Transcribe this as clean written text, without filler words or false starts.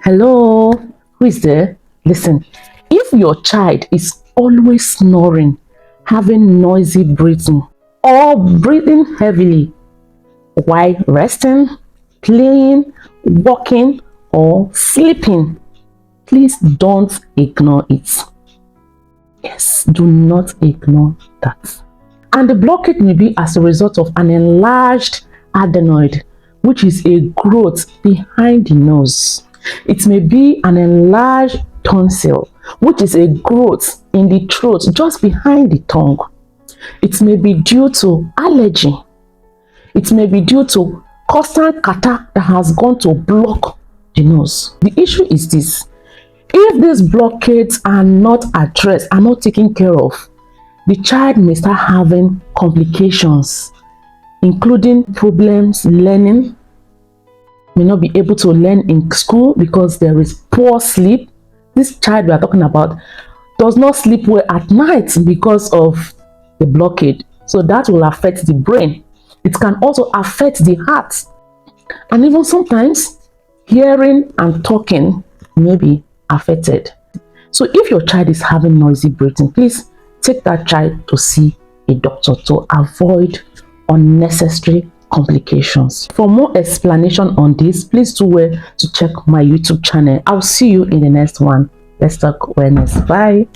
Hello, who is there? Listen, if your child is always snoring, having noisy breathing, or breathing heavily while resting, playing, walking, or sleeping, please don't ignore it. Yes, do not ignore that. And the blockage may be as a result of an enlarged adenoid, which is a growth behind the nose. It may be an enlarged tonsil, which is a growth in the throat just behind the tongue. It may be due to allergy. It may be due to constant catarrh that has gone to block the nose. The issue is this: if these blockades are not addressed, are not taken care of, the child may start having complications, including problems learning, may not be able to learn in school because there is poor sleep. This child we are talking about does not sleep well at night because of the blockade. So that will affect the brain. It can also affect the heart. And even sometimes hearing and talking may be affected. So if your child is having noisy breathing, please take that child to see a doctor to avoid unnecessary complications. For more explanation on this, please do well to check my YouTube channel. I'll see you in the next one. Let's talk wellness. Bye.